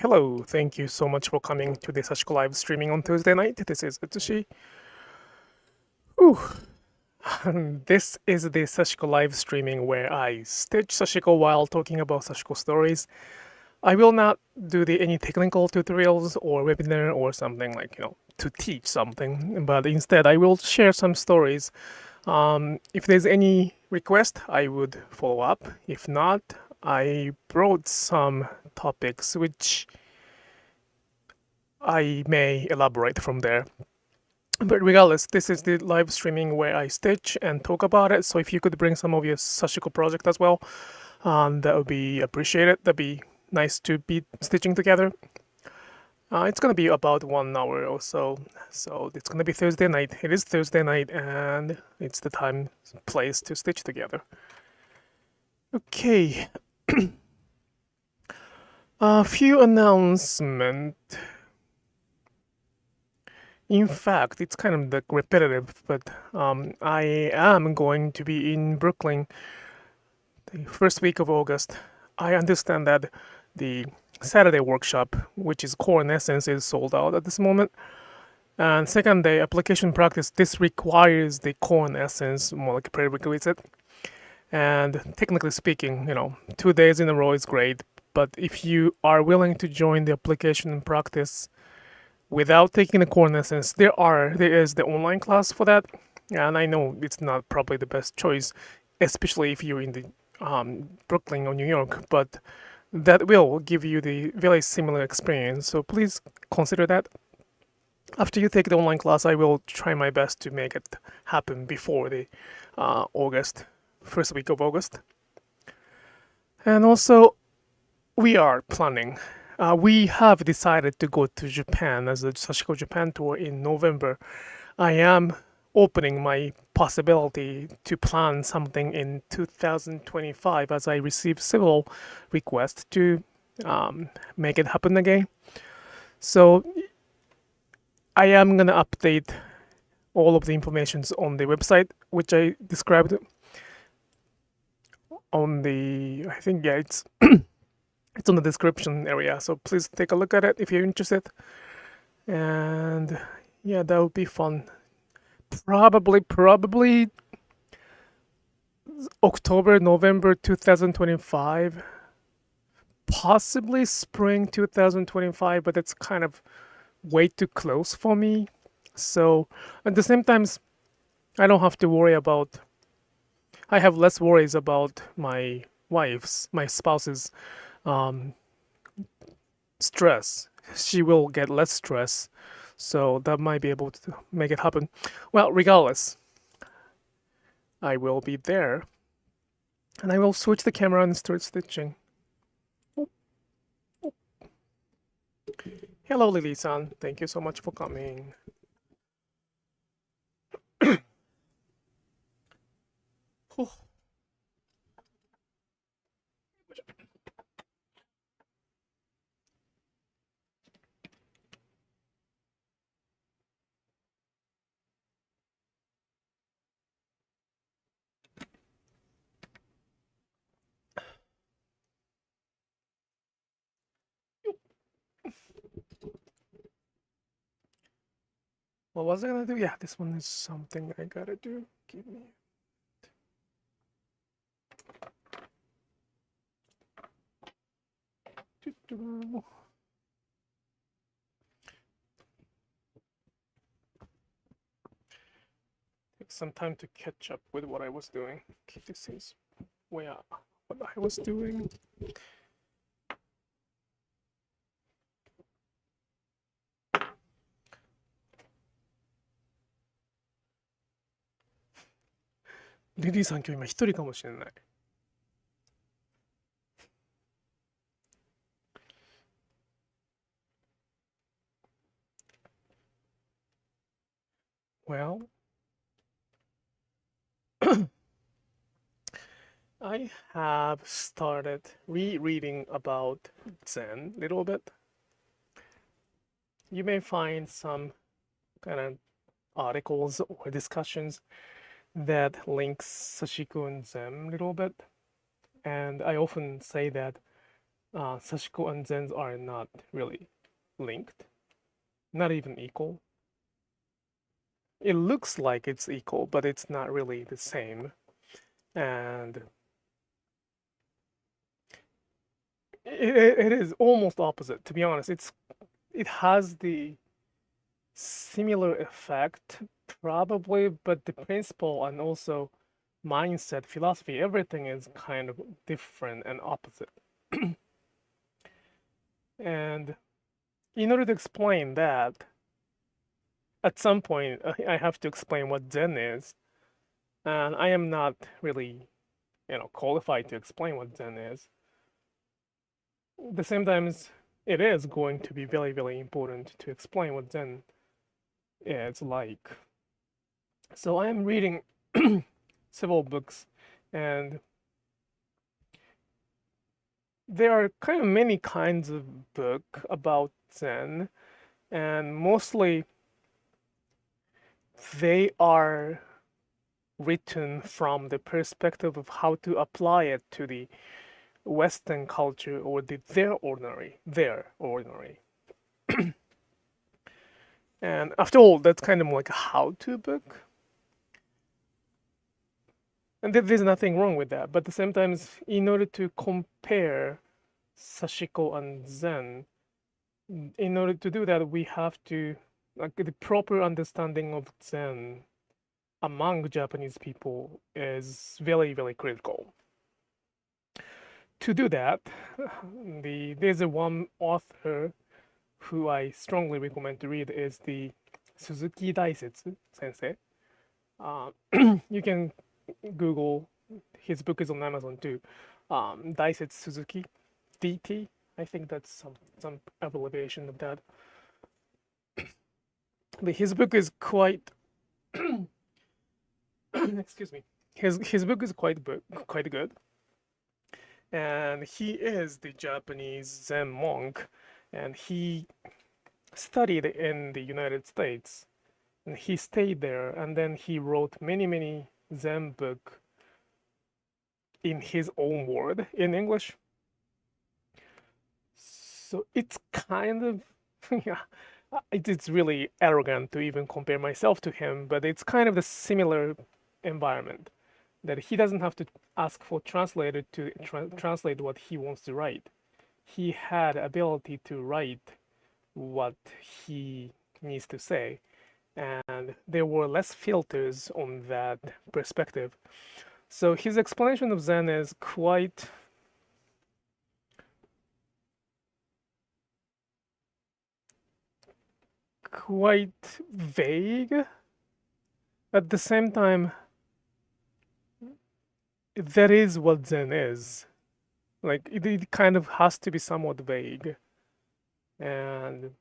Hello, thank you so much for coming to the Sashiko Live Streaming on Tuesday night. This is Atsushi. This is the Sashiko Live Streaming where I stitch Sashiko while talking about Sashiko Stories. I will not do any technical tutorials or webinar or something like, to teach something, but instead I will share some stories. If there's any request, I would follow up. If not, I brought some topics which I may elaborate from there. But regardless, this is the live streaming where I stitch and talk about it. So if you could bring some of your Sashiko project as well, that would be appreciated. That'd be nice to be stitching together. It's gonna be about 1 hour or so. So it's gonna be Thursday night. It is Thursday night, and it's the time, place to stitch together. Okay. A few announcements. In fact, it's kind of repetitive, but I am going to be in Brooklyn the first week of August. I understand that the Saturday workshop, which is Core and Essence, is sold out at this moment. And second day, application practice, this requires the Core and Essence, more like a prerequisite. And technically speaking, 2 days in a row is great. But if you are willing to join the application and practice without taking the Core and Essence, there is the online class for that. And I know it's not probably the best choice, especially if you're in the Brooklyn or New York, but that will give you the very similar experience. So please consider that. After you take the online class, I will try my best to make it happen before the first week of August. And also, we are planning. We have decided to go to Japan as a Sashiko Japan Tour in November. I am opening my possibility to plan something in 2025 as I receive several requests to make it happen again. So I am going to update all of the information on the website, which I described on the, I think, yeah, it's it's on the description area. So please take a look at it if you're interested. And yeah, that would be fun. Probably October, November 2025, possibly spring 2025, but it's kind of way too close for me. So at the same time, I don't have to worry about, I have less worries about my spouse's stress. She will get less stress. So that might be able to make it happen. Well, regardless, I will be there. And I will switch the camera and start stitching. Hello, Lily-san. Thank you so much for coming. What was I gonna do? Yeah, this one is something I gotta do. Give me. Take some time to catch up with what I was doing. Okay, this is what I was doing.リリーさん今日今一人かもしれない。Well, I have started rereading about Zen a little bit. You may find some kind of articles or discussions that links Sashiko and Zen a little bit. And I often say that Sashiko and Zen are not really linked, not even equal. It looks like it's equal, but it's not really the same. And it is almost opposite, to be honest. It has the similar effect, probably, but the principle and also mindset, philosophy, everything is kind of different and opposite. And in order to explain that, at some point, I have to explain what Zen is. And I am not really, qualified to explain what Zen is. At the same time, it is going to be very, very important to explain what Zen is like. So I am reading several books, and there are kind of many kinds of book about Zen, and mostly they are written from the perspective of how to apply it to the Western culture or their ordinary. And after all, that's kind of like a how-to book. And there's nothing wrong with that. But at the same time, in order to compare Sashiko and Zen, in order to do that, we have to, like, the proper understanding of Zen among Japanese people is very, very critical. To do that, there's one author who I strongly recommend to read is the Suzuki Daisetsu sensei. You can Google, his book is on Amazon too. Daisetsu Suzuki, DT. I think that's some abbreviation of that. But his book is quite excuse me. His book is quite good. And he is the Japanese Zen monk, and he studied in the United States, and he stayed there, and then he wrote many Zen book in his own word in English. So it's kind of yeah, it's really arrogant to even compare myself to him, but it's kind of the similar environment that he doesn't have to ask for translator to translate what he wants to write. He had ability to write what he needs to say, and there were less filters on that perspective. So his explanation of Zen is quite vague. At the same time, that is what Zen is. Like, it kind of has to be somewhat vague. And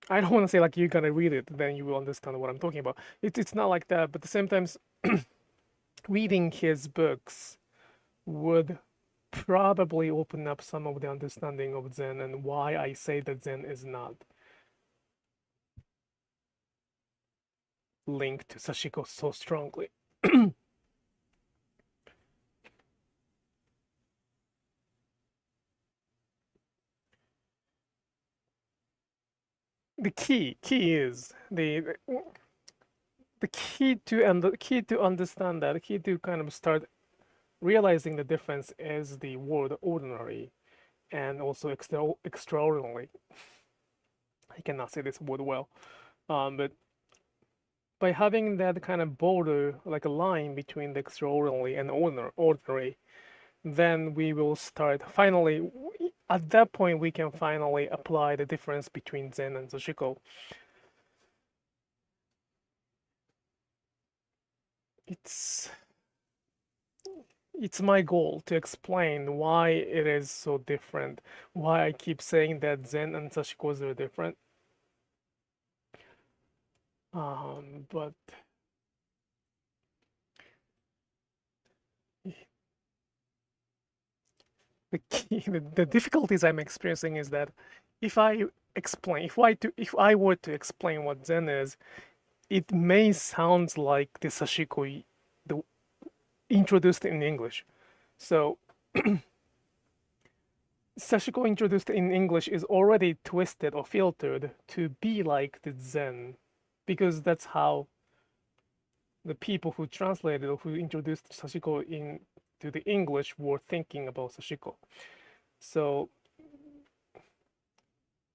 I don't want to say like you're gonna read it, then you will understand what I'm talking about. It's not like that, but at the same time, reading his books would probably open up some of the understanding of Zen and why I say that Zen is not linked to Sashiko so strongly. The key is the key to understand that, the key to kind of start realizing the difference is the word ordinary and also extraordinary. I cannot say this word well, but by having that kind of border, like a line between the extraordinary and ordinary, then we will start finally, at that point we can finally apply the difference between Zen and Sashiko. It's my goal to explain why it is so different, why I keep saying that Zen and Sashikos are different. But the difficulties I'm experiencing is that if I were to explain what Zen is, it may sound like the Sashiko introduced in English. So Sashiko introduced in English is already twisted or filtered to be like the Zen, because that's how the people who translated or who introduced Sashiko into the English were thinking about Sashiko. So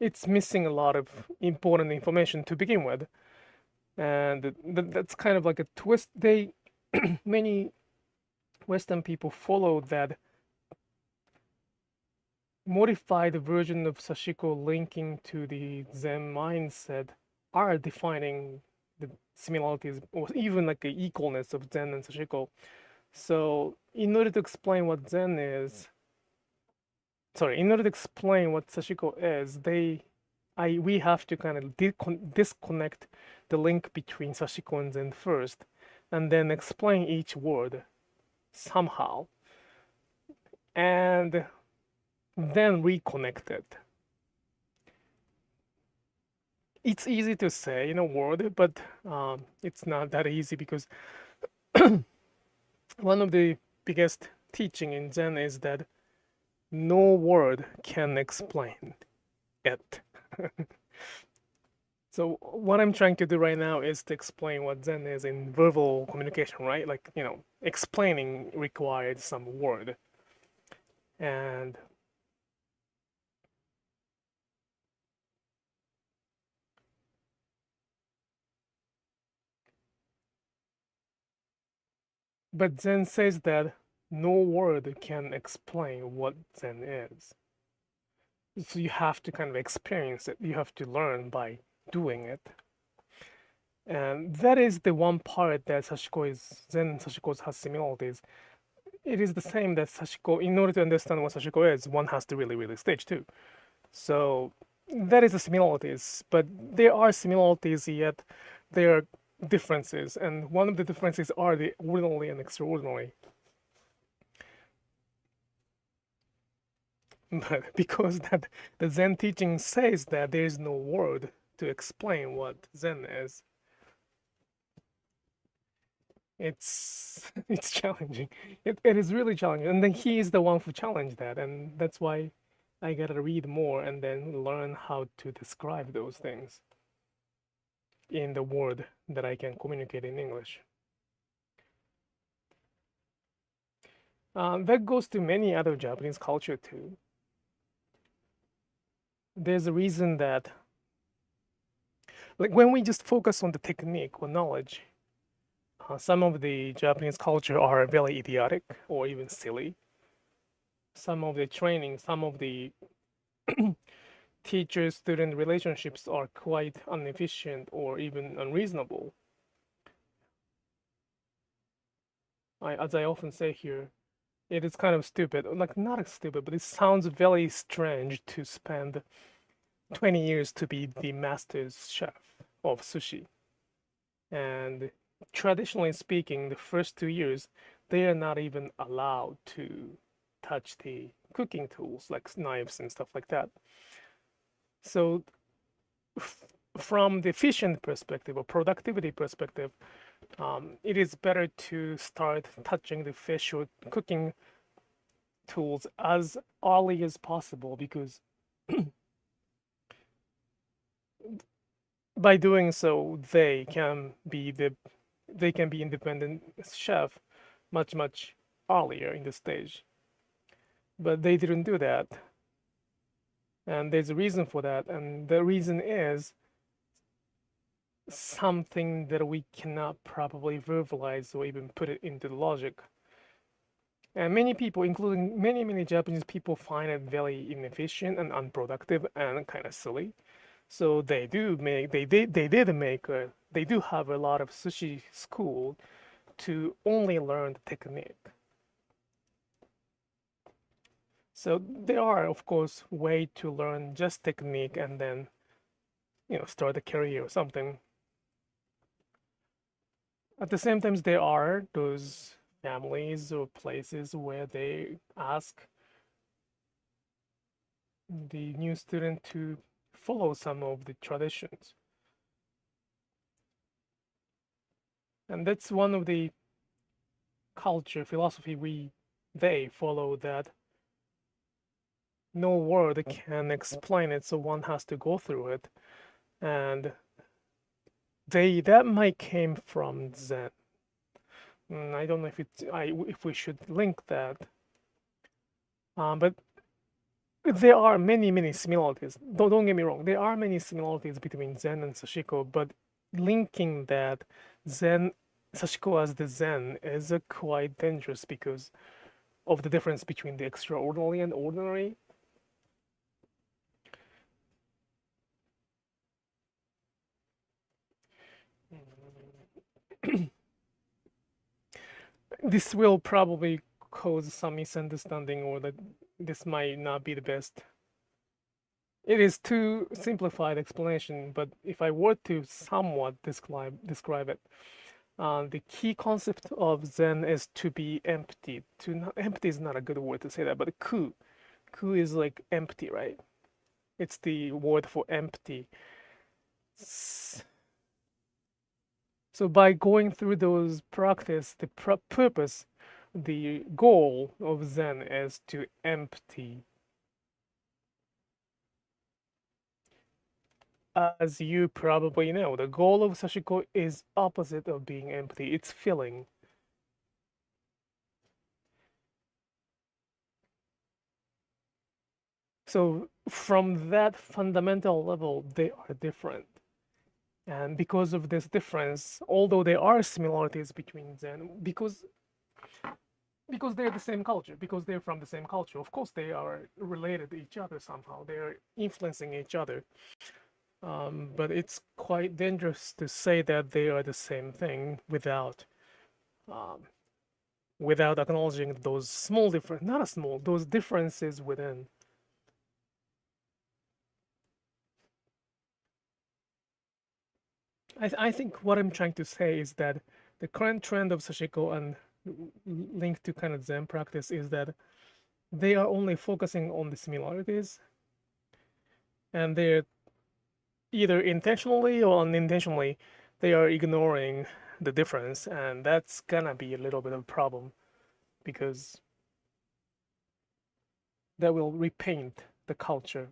it's missing a lot of important information to begin with, and that's kind of like a twist. Many Western people follow that modified version of Sashiko linking to the Zen mindset are defining the similarities or even like the equalness of Zen and Sashiko. So in order to explain what Zen is, in order to explain what Sashiko is, we have to kind of disconnect the link between Sashiko and Zen first, and then explain each word somehow, and then reconnect it. It's easy to say in a word, but it's not that easy, because one of the biggest teaching in Zen is that no word can explain it. So what I'm trying to do right now is to explain what Zen is in verbal communication, right? Like, explaining required some word. And but Zen says that no word can explain what Zen is. So you have to kind of experience it. You have to learn by doing it. And that is the one part that Zen and Sashiko has similarities. It is the same that Sashiko, in order to understand what Sashiko is, one has to really, really stage too. So that is the similarities, but there are similarities, yet there are differences. And one of the differences are the ordinary and extraordinary. But because that the Zen teaching says that there is no word to explain what Zen is, it's challenging. It is really challenging, and then he is the one who challenged that, and that's why I gotta read more and then learn how to describe those things in the word that I can communicate in English. That goes to many other Japanese culture too. There's a reason that, like, when we just focus on the technique or knowledge, some of the Japanese culture are very idiotic or even silly. Some of the training, some of the teacher-student relationships are quite inefficient or even unreasonable. As I often say here, it is kind of stupid, like not stupid, but it sounds very strange to spend 20 years to be the master's chef of sushi. And traditionally speaking, the first 2 years, they are not even allowed to touch the cooking tools like knives and stuff like that. So from the efficient perspective or productivity perspective, it is better to start touching the fish or cooking tools as early as possible, because by doing so, they can be independent chef much earlier in the stage. But they didn't do that, and there's a reason for that, and the reason is something that we cannot probably verbalize or even put it into the logic. And many people, including many Japanese people, find it very inefficient and unproductive and kind of silly. So they do have a lot of sushi school to only learn the technique. So there are, of course, way to learn just technique and then, start a career or something. At the same time, there are those families or places where they ask the new student to follow some of the traditions. And that's one of the culture philosophy they follow, that no word can explain it, so one has to go through it. And that might came from Zen. I don't know if we should link that. But there are many similarities. Don't get me wrong. There are many similarities between Zen and Sashiko, but linking that Sashiko as the Zen is quite dangerous because of the difference between the extraordinary and ordinary. This will probably cause some misunderstanding, or that this might not be the best. It is too simplified explanation, but if I were to somewhat describe it, the key concept of Zen is to be empty. Empty is not a good word to say that, but ku is like empty, right? It's the word for empty. So by going through those practice, the purpose, the goal of Zen is to empty. As you probably know, the goal of Sashiko is opposite of being empty. It's filling. So from that fundamental level, they are different. And because of this difference, although there are similarities between Zen, because they're the same culture, because they're from the same culture, of course they are related to each other somehow. They're influencing each other. But it's quite dangerous to say that they are the same thing without acknowledging those small those differences within. I think what I'm trying to say is that the current trend of Sashiko and linked to kind of Zen practice is that they are only focusing on the similarities, and they're either intentionally or unintentionally they are ignoring the difference, and that's gonna be a little bit of a problem because that will repaint the culture.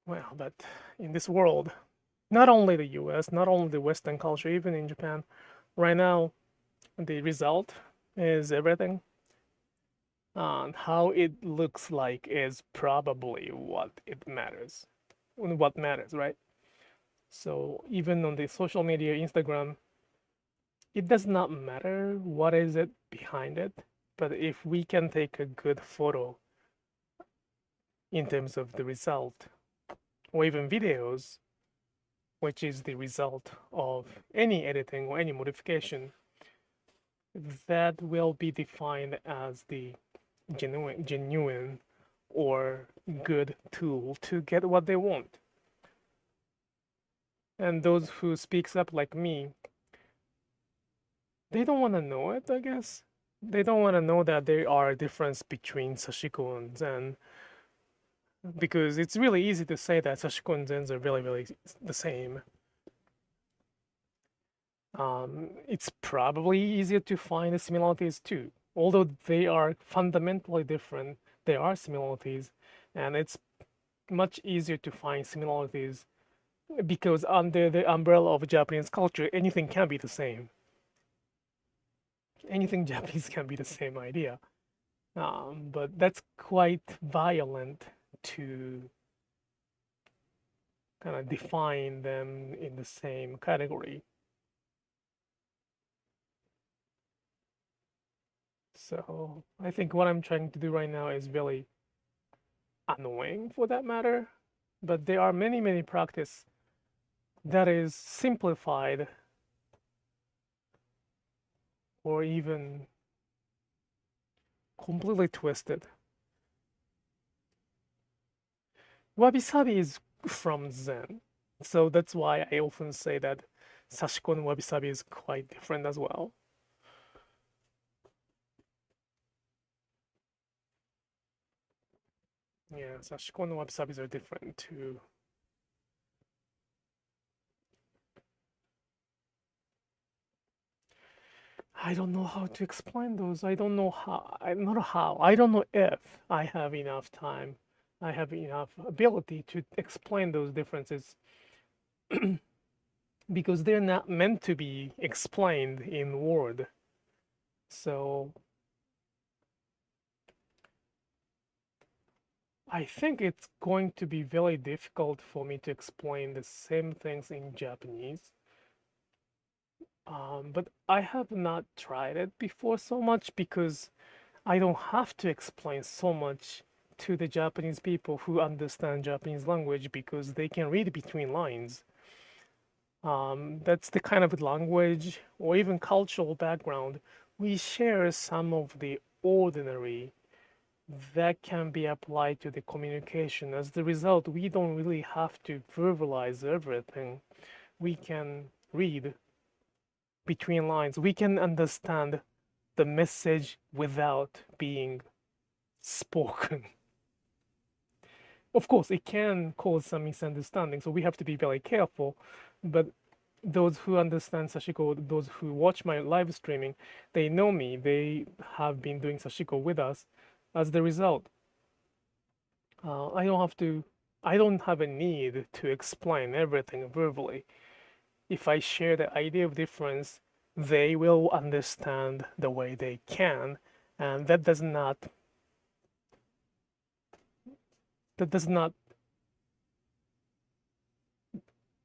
Well, but in this world, not only the US, not only the Western culture, even in Japan, right now, the result is everything. And how it looks like is probably what matters, right? So even on the social media, Instagram, it does not matter what is it behind it, but if we can take a good photo in terms of the result, or even videos, which is the result of any editing or any modification, that will be defined as the genuine or good tool to get what they want. And those who speaks up like me, they don't want to know it, I guess. They don't want to know that there are a difference between Sashiko and Zen, because it's really easy to say that Sashiko and Zen are really the same. It's probably easier to find the similarities too. Although they are fundamentally different, there are similarities, and it's much easier to find similarities because under the umbrella of Japanese culture, anything can be the same. Anything Japanese can be the same idea. But that's quite violent to kind of define them in the same category. So I think what I'm trying to do right now is really annoying for that matter. But there are many practice that is simplified or even completely twisted. Wabi-sabi is from Zen. So that's why I often say that Sashiko and wabi-sabi is quite different as well. Yeah, Sashiko and wabi-sabis are different too. I don't know how to explain those. I don't know how. Not how. I don't know if I have enough time. I have enough ability to explain those differences because they're not meant to be explained in word. So I think it's going to be very difficult for me to explain the same things in Japanese. But I have not tried it before so much because I don't have to explain so much to the Japanese people who understand Japanese language because they can read between lines. That's the kind of language or even cultural background we share some of the ordinary that can be applied to the communication. As the result, we don't really have to verbalize everything. We can read between lines. We can understand the message without being spoken. Of course, it can cause some misunderstanding, so we have to be very careful. But those who understand Sashiko, those who watch my live streaming, they know me. They have been doing Sashiko with us. As the result, I don't have to. I don't have a need to explain everything verbally. If I share the idea of difference, they will understand the way they can, and that does not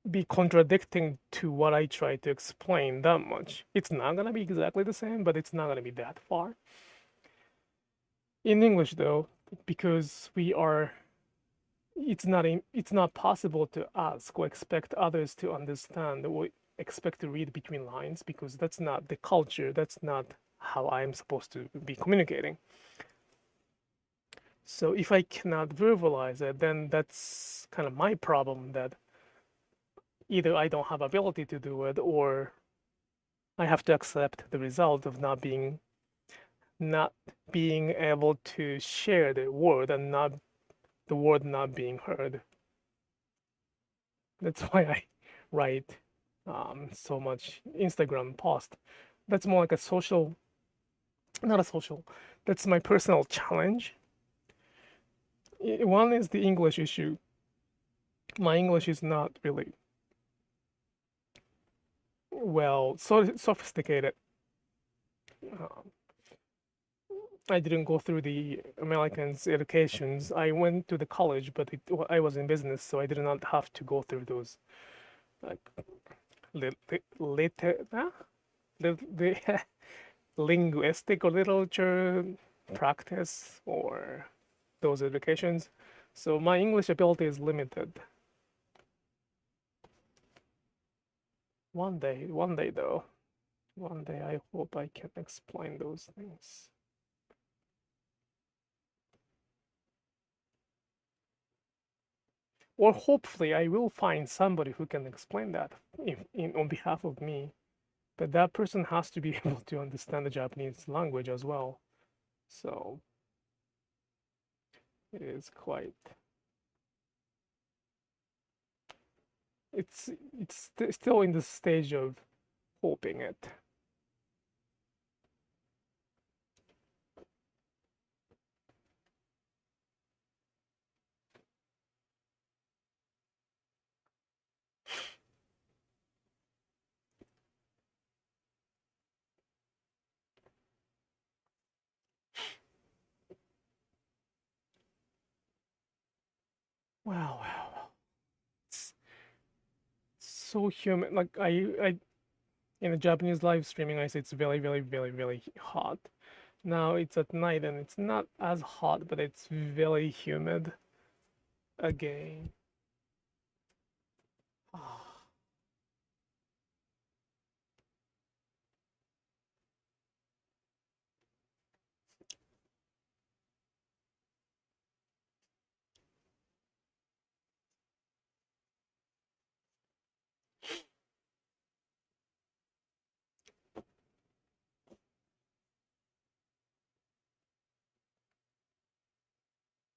be contradicting to what I try to explain that much. It's not gonna be exactly the same, but it's not gonna be that far. In English, though, because it's not possible to ask or expect others to understand or expect to read between lines because that's not the culture. That's not how I'm supposed to be communicating. So if I cannot verbalize it, then that's kind of my problem that either I don't have ability to do it or I have to accept the result of not being able to share the word and not the word not being heard. That's why I write so much Instagram post. That's more like a social, not a social. That's my personal challenge. One is the English issue. My English is not really well so sophisticated. Um, I didn't go through the Americans' educations. I went to the college, but I was in business, so I did not have to go through those like later the linguistic or literature practice or those educations. So my English ability is limited. One day though, one day I hope I can explain those things. Or hopefully I will find somebody who can explain that on behalf of me. But that person has to be able to understand the Japanese language as well. So it is quite. It's still in the stage of hoping it. Wow, wow, it's so humid. Like I in a Japanese live streaming, I say it's very, very, very, very hot. Now it's at night and it's not as hot, but it's very humid again.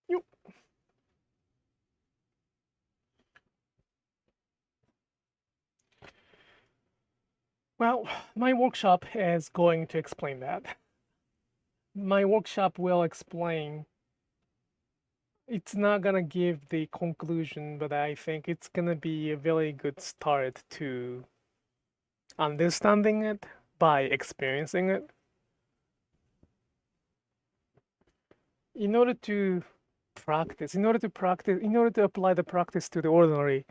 You Well, my workshop is going to explain that. My workshop will explain. It's not gonna give the conclusion, but I think it's gonna be a very good start to understanding it by experiencing it. In order to in order to apply the practice to the ordinary,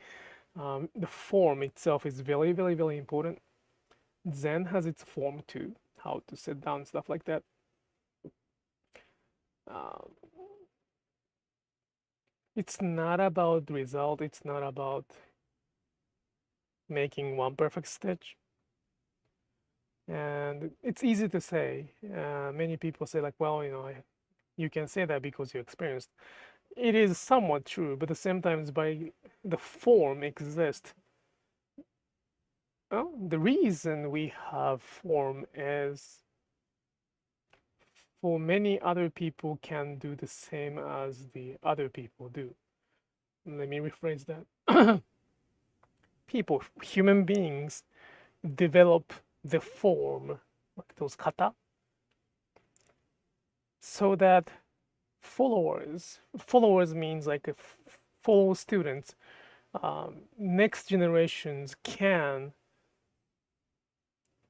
the form itself is very, very, very important. Zen has its form too, how to sit down, stuff like that. Um, it's not about the result, it's not about making one perfect stitch. And it's easy to say. Many people say, like, well, you can say that because you experienced. It is somewhat true, but at the same time, by the form exists. Well, the reason we have form is for many other people can do the same as the other people do. Let me rephrase that. People, human beings, develop the form, like those kata, so that followers means like a follow students, next generations can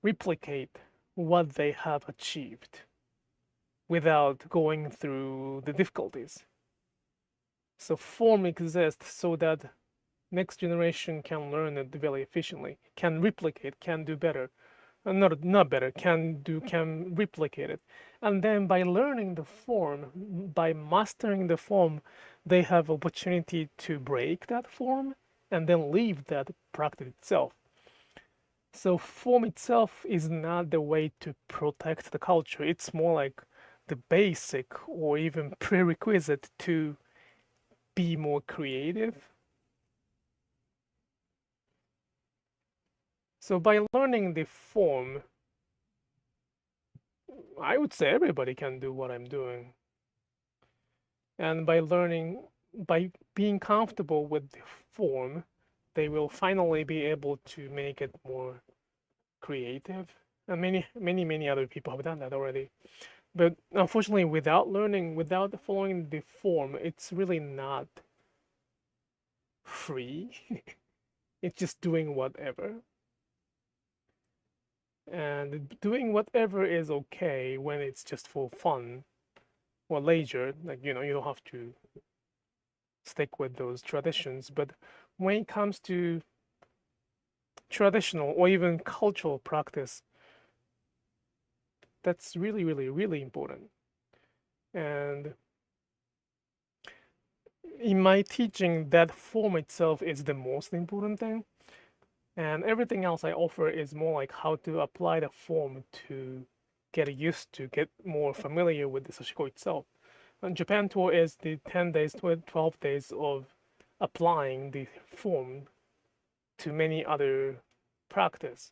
replicate what they have achieved without going through the difficulties. So form exists so that next generation can learn it very efficiently, can replicate, can do better. Not better, can replicate it. And then by learning the form, by mastering the form, they have opportunity to break that form and then leave that practice itself. So form itself is not the way to protect the culture. It's more like the basic or even prerequisite to be more creative. So by learning the form, I would say everybody can do what I'm doing. And by being comfortable with the form, they will finally be able to make it more creative. And many other people have done that already. But unfortunately, without learning, without following the form, it's really not free. It's just doing whatever. And doing whatever is okay when it's just for fun or leisure. Like, you don't have to stick with those traditions. But when it comes to traditional or even cultural practice, that's really, really, really important. And in my teaching, that form itself is the most important thing. And everything else I offer is more like how to apply the form to get used to, get more familiar with the Sashiko itself. And Japan Tour is the 10 days, 12 days of applying the form to many other practice.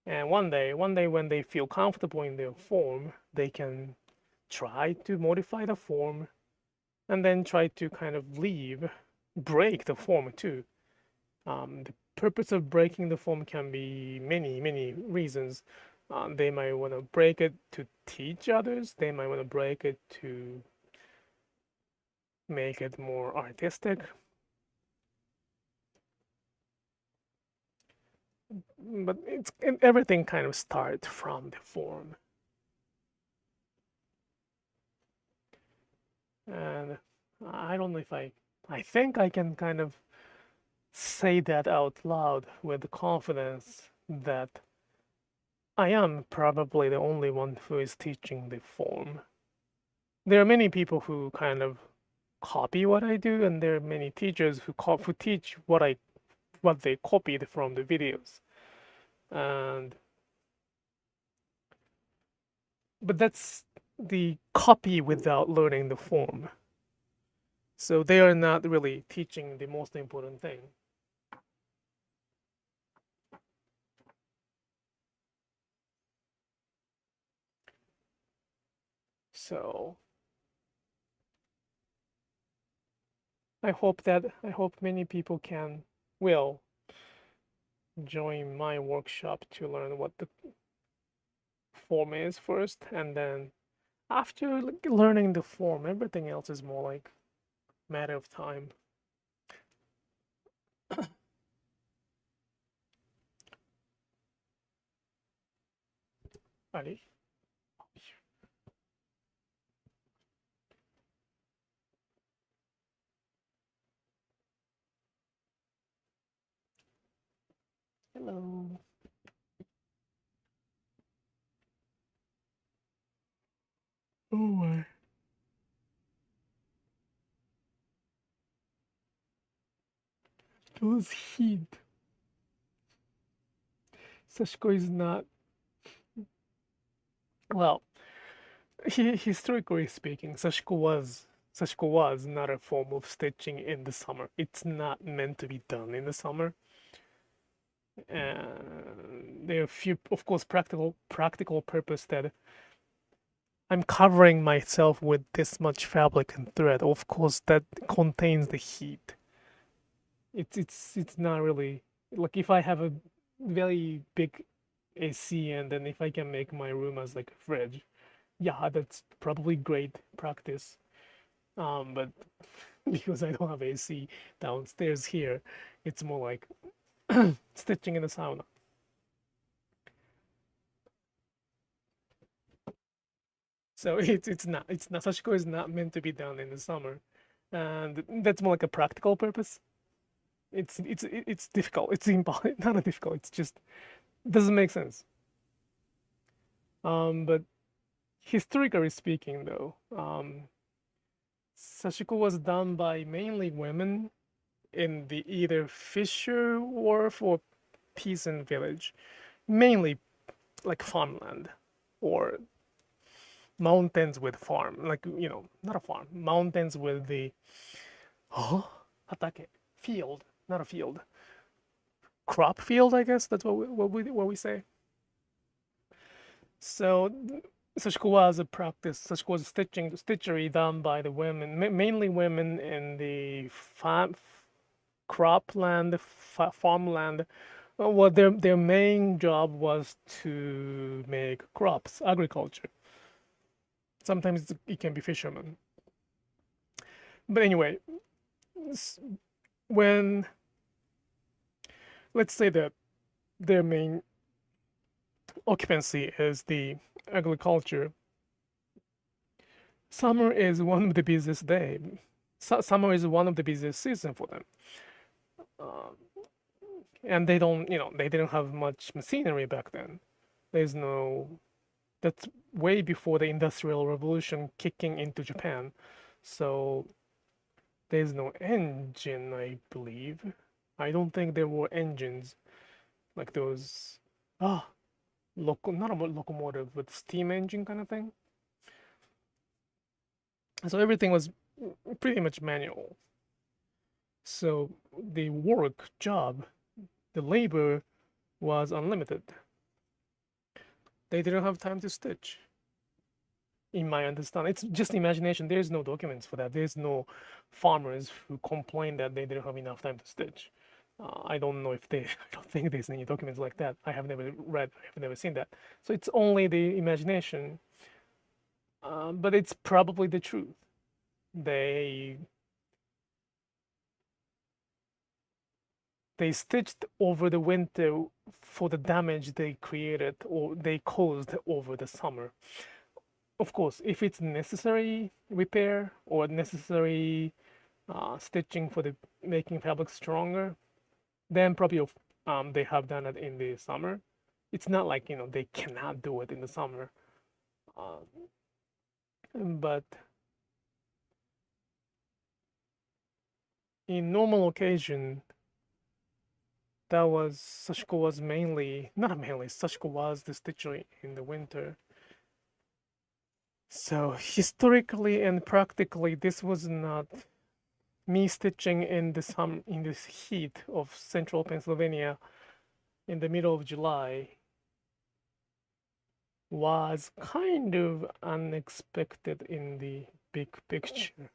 And one day when they feel comfortable in their form, they can try to modify the form and then try to kind of break the form too. The purpose of breaking the form can be many reasons. They might want to break it to teach others. They might want to break it to make it more artistic. But everything kind of starts from the form. And I don't know if I think I can kind of say that out loud with confidence that I am probably the only one who is teaching the form. There are many people who kind of copy what I do, and there are many teachers who teach what they copied from the videos. But that's the copy without learning the form. So they are not really teaching the most important thing. So I hope many people will join my workshop to learn what the form is first, and then after learning the form, everything else is more like matter of time. Ali? Hello. Oh my. Those heat. Sashiko is not, well, historically speaking, Sashiko was not a form of stitching in the summer. It's not meant to be done in the summer. And there are a few, of course, practical purpose that I'm covering myself with this much fabric and thread. Of course, that contains the heat. It's not really like if I have a very big AC and then if I can make my room as like a fridge, yeah, that's probably great practice. But because I don't have AC downstairs here, it's more like stitching in the sauna. So it's not Sashiko is not meant to be done in the summer, and that's more like a practical purpose. It's difficult. It's impossible. Not difficult. It's just doesn't make sense. But historically speaking, though, Sashiko was done by mainly women in the either fisher wharf or peasant village, mainly like farmland or mountains with farm, like not a farm, mountains with the oh, hatake field, not a field, crop field, I guess that's what we say. So Sashiko was a practice. Sashiko was stitchery done by the women, mainly women in the cropland, farmland. Well, their main job was to make crops, agriculture. Sometimes it can be fishermen. But anyway, when let's say that their main occupancy is the agriculture, summer is one of the busiest day. Summer is one of the busiest season for them. Uh, and they didn't have much machinery back then. There's no, that's way before the Industrial Revolution kicking into Japan. So there's no engine, I believe. I don't think there were engines like those, ah, not a locomotive, but steam engine kind of thing. So everything was pretty much manual. So the work job, the labor was unlimited. They didn't have time to stitch. In my understanding, it's just imagination. There's no documents for that. There's no farmers who complain that they didn't have enough time to stitch. I don't know if they. I don't think there's any documents like that. I have never read. I have never seen that. So it's only the imagination, but it's probably the truth. They they stitched over the winter for the damage they created or they caused over the summer. Of course, if it's necessary repair or necessary stitching for the making fabric stronger, then probably they have done it in the summer. It's not like they cannot do it in the summer, uh, but in normal occasion, that was Sashiko was mainly not mainly Sashiko was the stitcher in the winter. So historically and practically, this was not me stitching in this heat of central Pennsylvania in the middle of July was kind of unexpected in the big picture.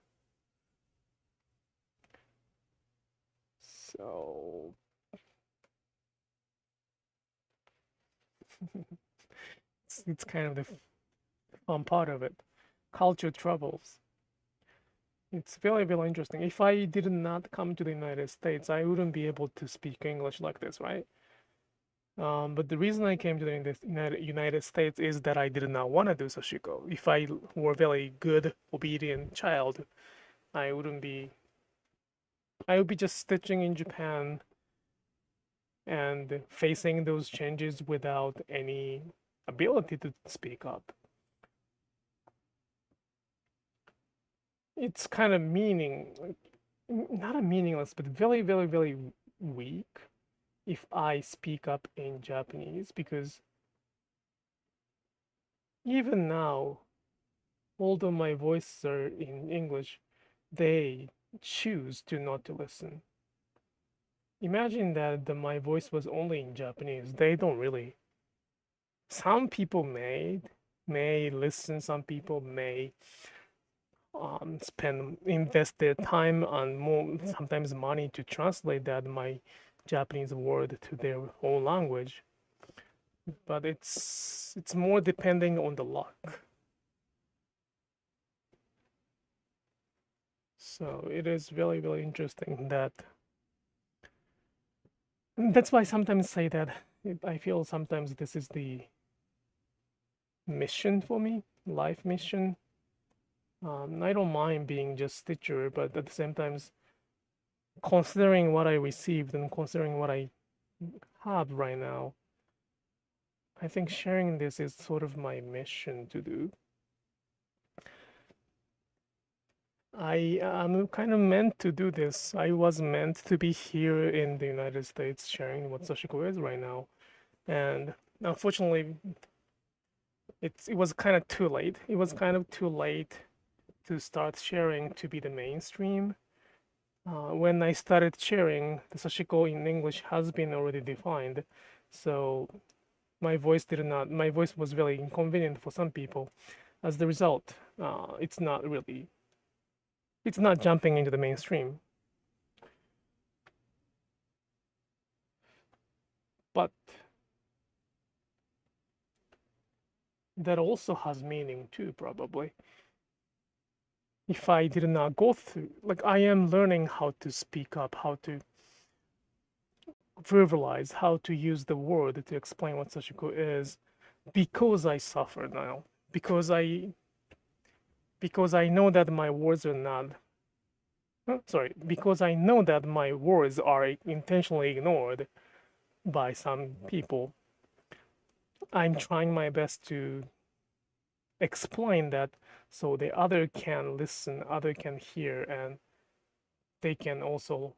So It's kind of the fun part of it. Culture travels. It's very, very interesting. If I did not come to the United States, I wouldn't be able to speak English like this, right? But the reason I came to the United States is that I did not want to do Sashiko. If I were a very good, obedient child, I wouldn't be. I would be just stitching in Japan and facing those changes without any ability to speak up. It's kind of not a meaningless, but very, very, very weak if I speak up in Japanese because even now, although my voices are in English, they choose to not to listen. Imagine that my voice was only in Japanese. They don't really. Some people may listen. Some people may invest their time and more sometimes money to translate that my Japanese word to their own language. But it's more depending on the luck. So it is really, really interesting that that's why I sometimes say that I feel sometimes this is the mission for me, life mission. I don't mind being just Stitcher, but at the same time, considering what I received and considering what I have right now, I think sharing this is sort of my mission to do. I am kind of meant to do this. I was meant to be here in the United States sharing what Sashiko is right now. And unfortunately, it was kind of too late. It was kind of too late to start sharing to be the mainstream. When I started sharing, the Sashiko in English has been already defined. So my voice was very inconvenient for some people. As the result, it's not jumping into the mainstream. But that also has meaning too, probably. If I did not go through, like I am learning how to speak up, how to verbalize, how to use the word to explain what Sashiko is, because I suffer now, because I know that my words are not because I know that my words are intentionally ignored by some people. I'm trying my best to explain that so the other can listen, other can hear, and they can also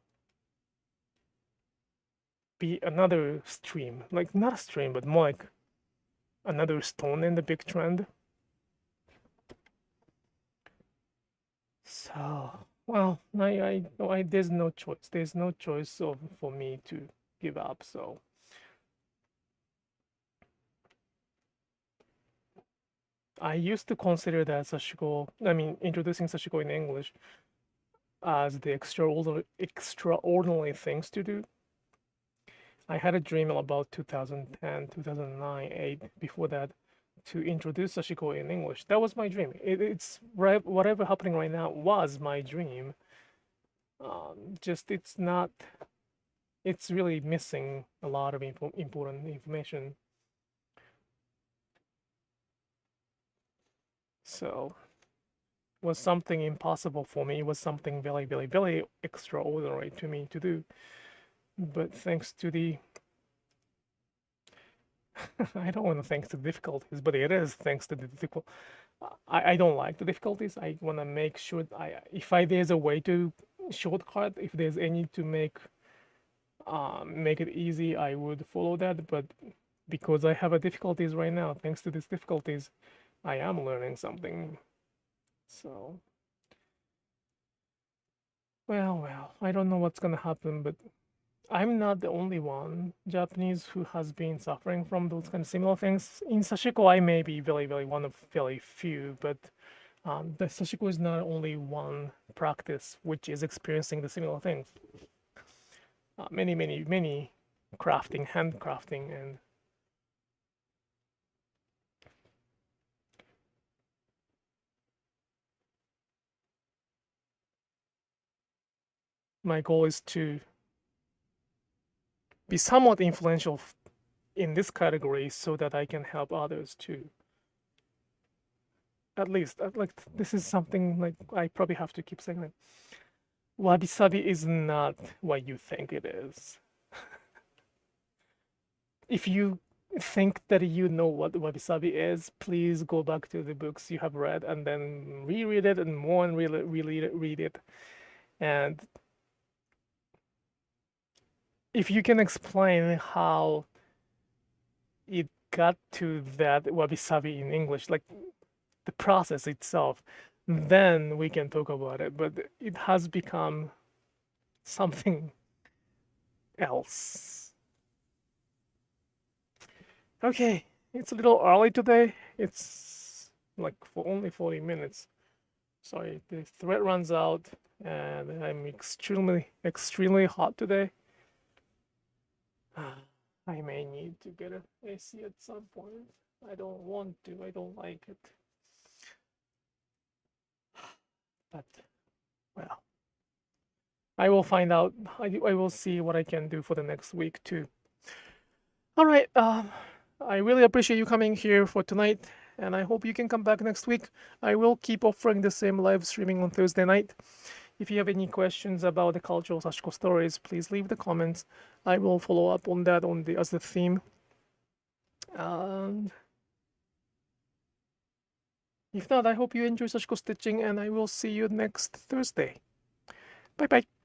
be another stream, like not a stream, but more like another stone in the big trend. So, well, there's no choice. There's no choice for me to give up. So, I used to consider that introducing Sashiko in English as the extraordinary things to do. I had a dream about 2010, 2009, 8, before that, to introduce Sashiko in English. That was my dream. It's right, whatever happening right now was my dream. Just it's really missing a lot of important information. So it was something impossible for me. It was something very, very, very extraordinary to me to do. But thanks to the I don't want to thanks to the difficulties, but it is thanks to the difficult. I don't like the difficulties. I want to make sure if there's a way to shortcut, if there's any to make it easy, I would follow that. But because I have a difficulties right now, thanks to these difficulties, I am learning something. So, well, I don't know what's gonna happen, but I'm not the only one Japanese who has been suffering from those kind of similar things. In Sashiko, I may be very, very one of very few, but the Sashiko is not only one practice which is experiencing the similar things. Many, many, many handcrafting, and my goal is to be somewhat influential in this category so that I can help others too. At least, like, this is something like I probably have to keep saying that. Wabi-sabi is not what you think it is. If you think that you know what wabi-sabi is, please go back to the books you have read and then reread it and more and read it. And if you can explain how it got to that wabi-sabi in English, like the process itself, then we can talk about it. But it has become something else. Okay, it's a little early today. It's like for only 40 minutes. Sorry, the thread runs out and I'm extremely hot today. I may need to get an AC at some point. I don't want to, I don't like it. But, well, I will find out. I will see what I can do for the next week too. All right, I really appreciate you coming here for tonight, and I hope you can come back next week. I will keep offering the same live streaming on Thursday night. If you have any questions about the cultural Sashiko stories, please leave the comments. I will follow up on that as the theme. And if not, I hope you enjoy Sashiko stitching, and I will see you next Thursday. Bye bye.